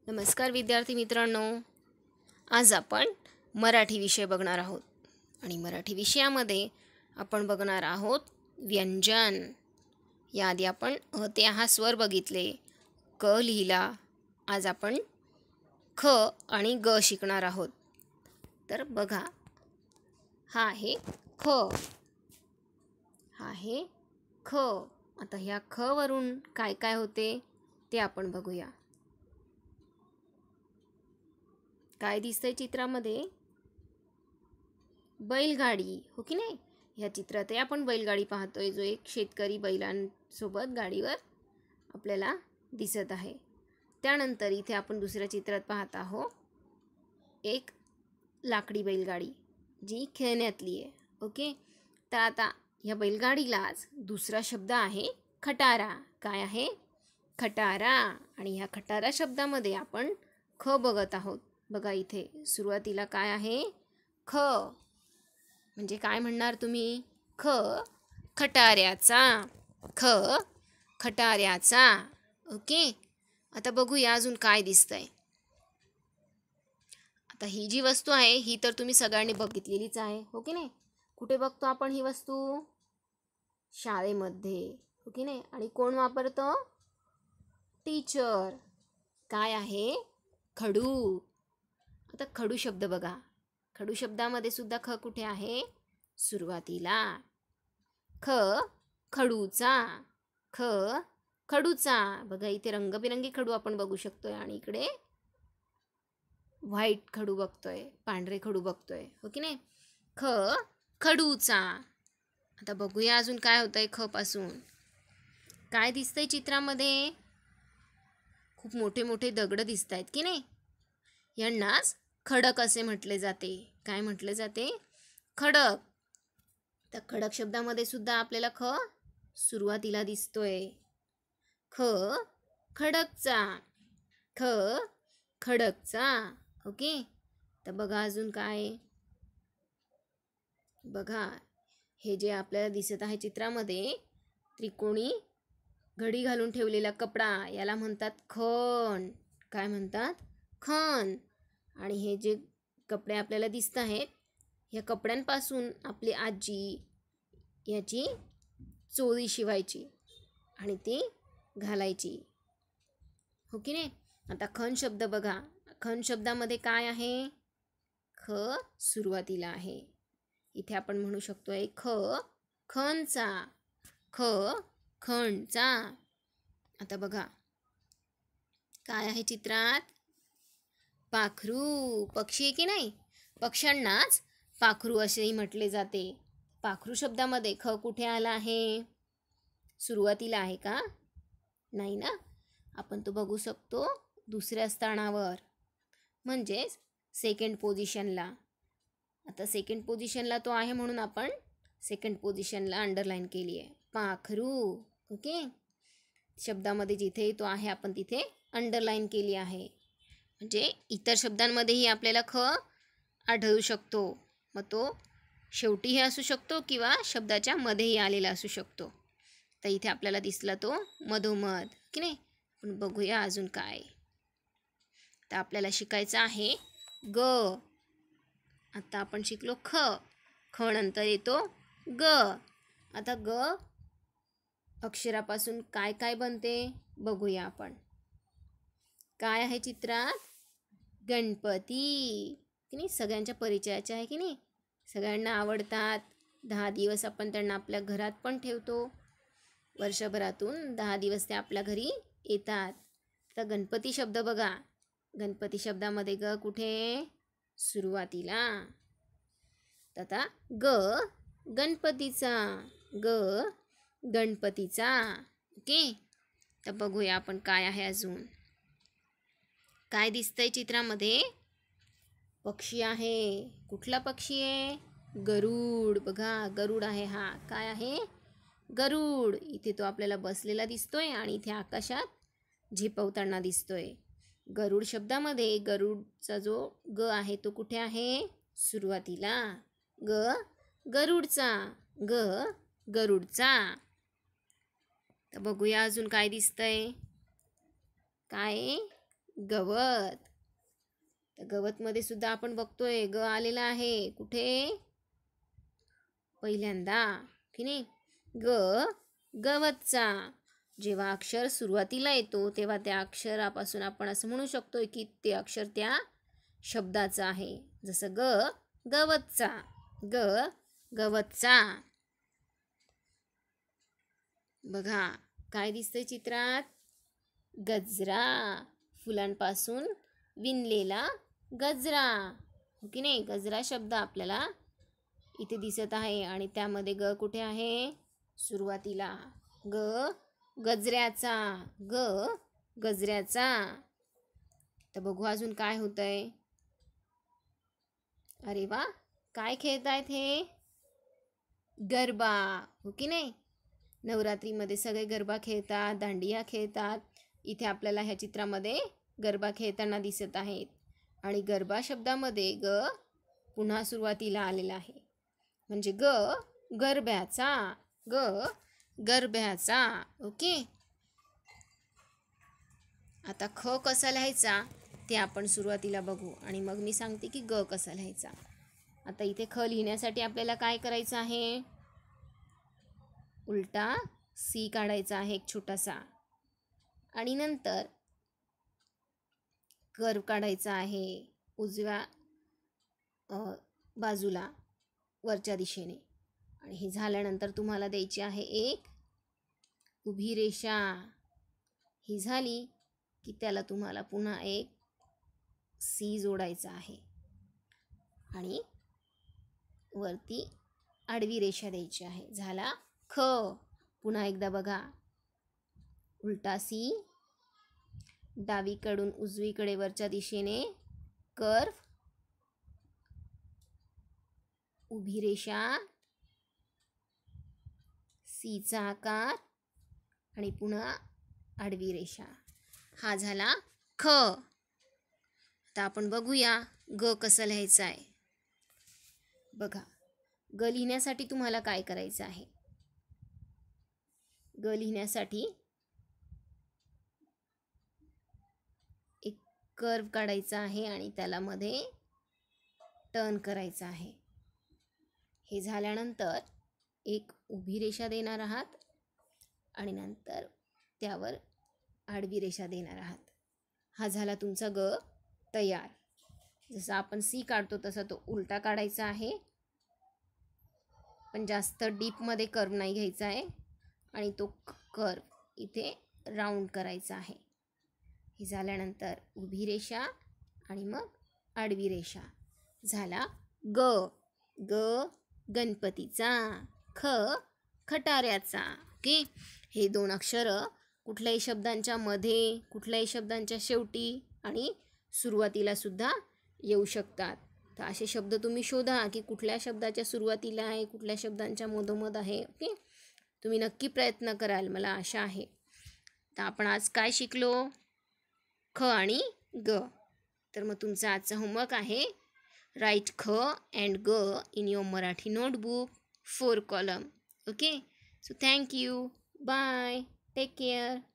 नमस्कार विद्यार्थी मित्रांनो, आज आपण मराठी विषय बघणार आहोत आणि मराठी विषयामध्ये आपण बघणार आहोत व्यंजन. याआधी आपण अ ते हा स्वर बघितले, क लिहिला. आज आपण ख आणि ग शिकणार आहोत. तर बघा, हा आहे ख, हा आहे ख. आता ह्या ख वरून काय काय होते ते आपण बघूया. काय दिसतंय चित्रामध्ये? बैलगाडी, हो की नाही? ह्या चित्रात आपण बैलगाडी पाहतोय, जो एक शेतकरी बैलांसोबत गाडीवर आपल्याला दिसत आहे. त्यानंतर इथे आपण दुसऱ्या चित्रात पाहत आहोत एक लाकडी बैलगाडी, जी खेळण्यातली आहे. ओके, तर आता ह्या बैलगाडीलाच दुसरा शब्द आहे खटारा. काय आहे? खटारा. आणि ह्या खटारा शब्दामध्ये आपण ख बघत आहोत. बघा, इथे सुरुवातीला काय आहे? ख. म्हणजे काय म्हणणार तुम्ही? ख खटाऱ्याचा, ख खटाऱ्याचा. ओके, आता बघूया अजून काय दिसतंय. आता ही जी वस्तू आहे ही तर तुम्ही सगळ्यांनी बघितलेलीच आहे, हो की नाही? कुठे बघतो आपण ही वस्तू? शाळेमध्ये, हो की नाही? आणि कोण वापरतो? टीचर. काय आहे? खडू. आता खडू शब्द बघा, खडू शब्दामध्ये सुद्धा ख कुठे आहे? सुरुवातीला. ख खडूचा, ख खडूचा. बघा, इथे रंगबिरंगी खडू आपण बघू शकतोय आणि इकडे व्हाईट खडू बघतोय, पांढरे खडू बघतोय, हो की नाही? ख खडूचा. आता बघूया अजून काय होतंय ख पासून. काय दिसतंय चित्रामध्ये? खूप मोठे मोठे दगड दिसत आहेत की नाही? यांनाच खडक असे म्हटले जाते. काय म्हटले जाते? खडक. तर खडक शब्दामध्ये सुद्धा आपल्याला ख सुरुवातीला दिसतोय. ख खडकचा, ख खडकचा. ओके, तर बघा अजून काय. बघा, हे जे आपल्याला दिसत आहे चित्रामध्ये, त्रिकोणी घडी घालून ठेवलेला कपडा, याला म्हणतात खण. काय म्हणतात? खण. आणि हे जे कपडे आपल्याला दिसत आहेत, या कपड्यांपासून आपली आजी याची चोळी शिवायची आणि ती घालायची, हो की नाही? आता खण शब्द बघा, खण शब्दामध्ये काय आहे? ख सुरुवातीला आहे. इथे आपण म्हणू शकतोय ख खणचा, ख खणचा. आता बघा काय आहे चित्रात? पाखरू. पक्षी आहे की नाही? पक्ष्यांनाच पाखरू असेही म्हटले जाते. पाखरू शब्दामध्ये ख कुठे आला आहे? सुरुवातीला आहे का? नाही ना, आपण तो बघू शकतो दुसऱ्या स्थानावर, म्हणजेच सेकंड पोझिशनला. आता सेकंड पोझिशनला तो आहे म्हणून आपण सेकंड पोझिशनला अंडरलाईन केली आहे. पाखरू. ओके, शब्दामध्ये जिथे तो आहे आपण तिथे अंडरलाईन केली आहे. म्हणजे इतर शब्दांमध्येही आपल्याला ख आढळू शकतो. मग तो शेवटीही असू शकतो किंवा शब्दाच्या मध्येही आलेला असू शकतो. तर इथे आपल्याला दिसला तो मधोमध, की नाही? पण बघूया अजून काय. तर आपल्याला शिकायचं आहे ग. आता आपण शिकलो ख, ख नंतर येतो ग. आता ग अक्षरापासून काय काय बनते बघूया आपण. काय आहे चित्रात? गणपती, की नाही? सगळ्यांच्या परिचयाचे आहे की नाही? सगळ्यांना आवडतात. 10 दिवस आपण त्यांना आपल्या घरात पण ठेवतो. वर्षभरातून 10 दिवस ते आपल्या घरी येतात. तर गणपती शब्द बघा, गणपती शब्दामध्ये ग कुठे? सुरुवातीला. तर आता ग गणपतीचा, ग गणपतीचा. ओके, तर बघूया आपण काय आहे अजून. काय दिसतंय चित्रामध्ये? पक्षी आहे. कुठला पक्षी आहे? गरुड. बघा, गरुड आहे हा. काय आहे? गरुड. इथे तो आपल्याला बसलेला दिसतोय आणि इथे आकाशात झेपावताना दिसतोय. गरुड शब्दामध्ये गरुडचा जो ग आहे तो कुठे आहे? सुरुवातीला. ग गरुडचा, ग गरुडचा. तर बघूया अजून काय दिसतंय. काय? गवत. तर गवतमध्ये सुद्धा आपण बघतोय ग आलेला आहे. कुठे? पहिल्यांदा की नाही? गवतचा. जेव्हा अक्षर सुरुवातीला येतो तेव्हा त्या अक्षरापासून आपण असं म्हणू शकतो की ते अक्षर त्या शब्दाचं आहे. जसं गवतचा. गवतचा. बघा काय दिसतंय चित्रात? गजरा. फुलांपासून विणलेला गजरा. हो की नाही? गजरा शब्द आपल्याला इथे दिसत आहे आणि त्यामध्ये ग कुठे आहे? सुरुवातीला. गजऱ्याचा. गजऱ्याचा. तर बघू अजून काय होतंय. अरे वा, काय खेळतायत हे? गरबा. हो की नाही? नवरात्रीमध्ये सगळे गरबा खेळतात, दांडिया खेळतात. इथे आपल्याला ह्या चित्रामध्ये गरबा खेळताना दिसत आहेत. आणि गरबा शब्दामध्ये पुन्हा सुरुवातीला आलेला आहे. म्हणजे गरब्याचा. गरब्याचा. ओके. आता ख कसा लिहायचा ते आपण सुरुवातीला बघू आणि मग मी सांगते की ग कसा लिहायचा. आता इथे ख लिहिण्यासाठी आपल्याला काय करायचं आहे? उलटा सी काढायचा आहे एक छोटासा आणि नंतर कर्व काढायचा आहे उजव्या बाजूला वरच्या दिशेने. आणि हे झाल्यानंतर तुम्हाला द्यायची आहे एक उभी रेषा. ही झाली की त्याला तुम्हाला पुन्हा एक सी जोडायचा आहे आणि वरती आडवी रेषा द्यायची आहे. झाला ख. पुन्हा एकदा बघा. उलटा सी, डावीकडून उजवीकडे वरच्या दिशेने कर्व, उभी रेषा, सीचा आकार आणि पुन्हा आडवी रेषा. हा झाला ख. आता आपण बघूया ग कसं लिहायचं आहे. बघा, ग लिहिण्यासाठी तुम्हाला काय करायचं आहे? ग लिहिण्यासाठी एक कर्व काढायचा आहे आणि त्याला मध्ये टर्न करायचा आहे. हे झाल्यानंतर एक उभी रेषा देणार आहात आणि नंतर त्यावर आडवी रेषा देणार आहात. हा झाला तुमचा ग तयार. जसं आपण सी काढतो तसा तो उलटा काढायचा आहे, पण जास्त डीपमध्ये कर्व नाही घ्यायचा आहे आणि तो कर्व इथे राऊंड करायचा आहे. हे झाल्यानंतर उभी रेषा आणि मग आडवी रेषा. झाला ग गणपतीचा. ख खटाऱ्याचा. ओके. हे दोन अक्षरं कुठल्याही शब्दांच्या मध्ये, कुठल्याही शब्दांच्या शेवटी आणि सुरुवातीला सुद्धा येऊ शकतात. तर असे शब्द तुम्ही शोधा की कुठल्या शब्दाच्या सुरुवातीला आहे, कुठल्या शब्दांच्या मधोमध आहे. ओके. तुम्ही नक्की प्रयत्न कराल, मला आशा आहे. तर आपण आज काय शिकलो? ख आणि ग. तर मग तुमचा आजचा होमवर्क आहे, राईट ख अँड ग in your Marathi notebook 4 column. Okay. So thank you. Bye. Take care.